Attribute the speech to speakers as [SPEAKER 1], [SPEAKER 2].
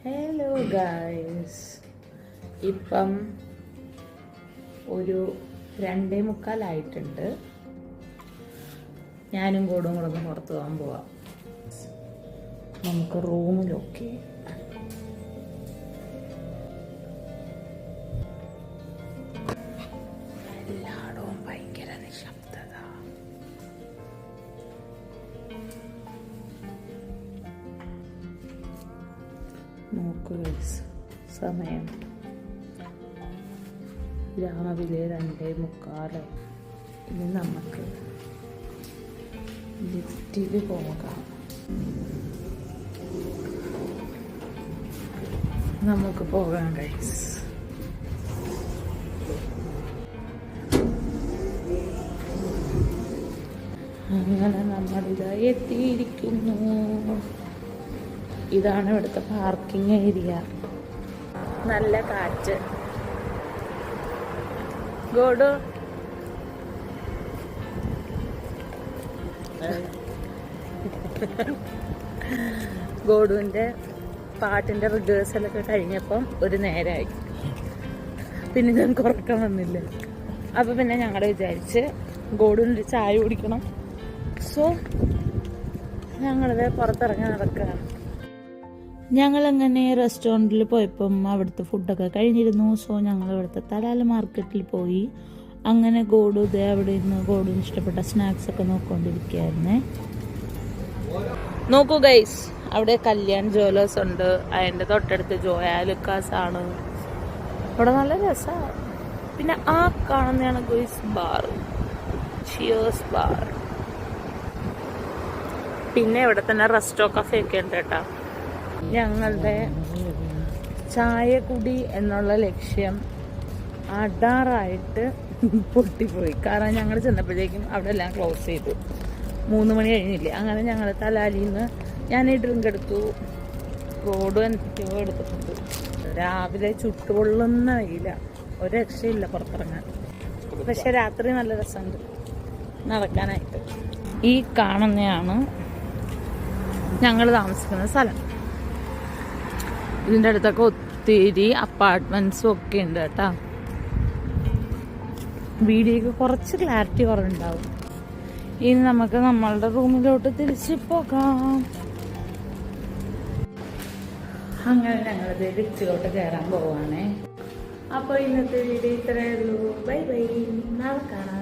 [SPEAKER 1] Hello guys, ഇപ്പം ഒരു 2:45 ഞാനും കൂടും കൂടെ ഒന്ന് പുറത്ത് പോകാൻ പോവാം. നമുക്ക് റൂമിലൊക്കെ എല്ലായിടവും ഭയങ്കര നിശബ്ദത. നോക്കൂ ഗൈസ്, സമയം രാവിലെ 2:45. ഇനി നമുക്ക് ലിഫ്റ്റിൽ പോകാം. നമുക്ക് പോകാം ഗൈസ്. അങ്ങനെ നമ്മളിതാ എത്തിയിരിക്കുന്നു. ഇതാണ് ഇവിടുത്തെ പാർക്കിംഗ് ഏരിയ. നല്ല കാറ്റ്. ഗോഡു ഗോഡുവിൻ്റെ പാട്ടിൻ്റെ റിഹേഴ്സലൊക്കെ കഴിഞ്ഞപ്പം ഒരു നേരമായി. പിന്നെ ഞങ്ങൾക്ക് ഉറക്കം വന്നില്ല. അപ്പോൾ പിന്നെ ഞങ്ങൾ വിചാരിച്ച് ഗോഡുവിൻ്റെ ചായ കുടിക്കണം. സോ ഞങ്ങളിത് പുറത്തിറങ്ങി നടക്കുകയാണ്. ഞങ്ങളങ്ങനെ റെസ്റ്റോറൻറ്റിൽ പോയപ്പം അവിടുത്തെ ഫുഡൊക്കെ കഴിഞ്ഞിരുന്നു. സോ ഞങ്ങൾ ഇവിടുത്തെ തലാല മാർക്കറ്റിൽ പോയി. അങ്ങനെ ഗോഡു ഇതേ അവിടെ ഇരുന്ന് ഗോഡുവിന് ഇഷ്ടപ്പെട്ട സ്നാക്സ് ഒക്കെ നോക്കിക്കൊണ്ടിരിക്കുകയായിരുന്നേ. നോക്കൂ ഗൈസ്, അവിടെ കല്യാൺ ജ്വല്ലേഴ്സ് ഉണ്ട്. അതിൻ്റെ തൊട്ടടുത്ത് ജോയാലുക്കാസ് ആണ്. ഇവിടെ നല്ല രസമാണ്. പിന്നെ ആ കാണുന്നതാണ് ഗോയ്സ് ബാർ, ചിയേഴ്സ് ബാർ. പിന്നെ ഇവിടെ തന്നെ റെസ്റ്റോ കഫേ ഒക്കെ ഉണ്ട് കേട്ടോ. ഞങ്ങളുടെ ചായ കുടി എന്നുള്ള ലക്ഷ്യം അടാറായിട്ട് പൊട്ടിപ്പോയി. കാരണം ഞങ്ങൾ ചെന്നപ്പോഴേക്കും അവിടെ എല്ലാം ക്ലോസ് ചെയ്തു. 3 മണി കഴിഞ്ഞില്ലേ. അങ്ങനെ ഞങ്ങൾ തലാലിയിൽ നിന്ന് ഞാൻ ഈ ഡ്രിങ്ക് എടുത്തു. റോഡ് എന്തൊക്കെയോ എടുത്തിട്ടുണ്ട്. രാവിലെ ചുട്ടുകൊള്ളുന്ന വെയില, ഒരു രക്ഷയില്ല പുറത്തിറങ്ങാൻ. പക്ഷെ രാത്രി നല്ല രസമുണ്ട് നടക്കാനായിട്ട്. ഈ കാണുന്നതാണ് ഞങ്ങൾ താമസിക്കുന്ന സ്ഥലം. ഇതിൻ്റെ അടുത്തൊക്കെ ഒത്തിരി അപ്പാർട്ട്മെൻറ്റ്സും ഒക്കെ ഉണ്ട് കേട്ടോ. വീഡിയോക്ക് കുറച്ച് ക്ലാരിറ്റി കുറവുണ്ടാവും. ഇനി നമുക്ക് നമ്മളുടെ റൂമിലോട്ട് തിരിച്ചു പോകാം. അങ്ങനെ ഞങ്ങളിത് ലിഫ്റ്റിലോട്ട് കയറാൻ പോവാണേ. അപ്പോൾ ഇന്നത്തെ വീഡിയോ ഇത്രയേ ഉള്ളൂ. ബൈ ബൈ, നാളെ കാണാം.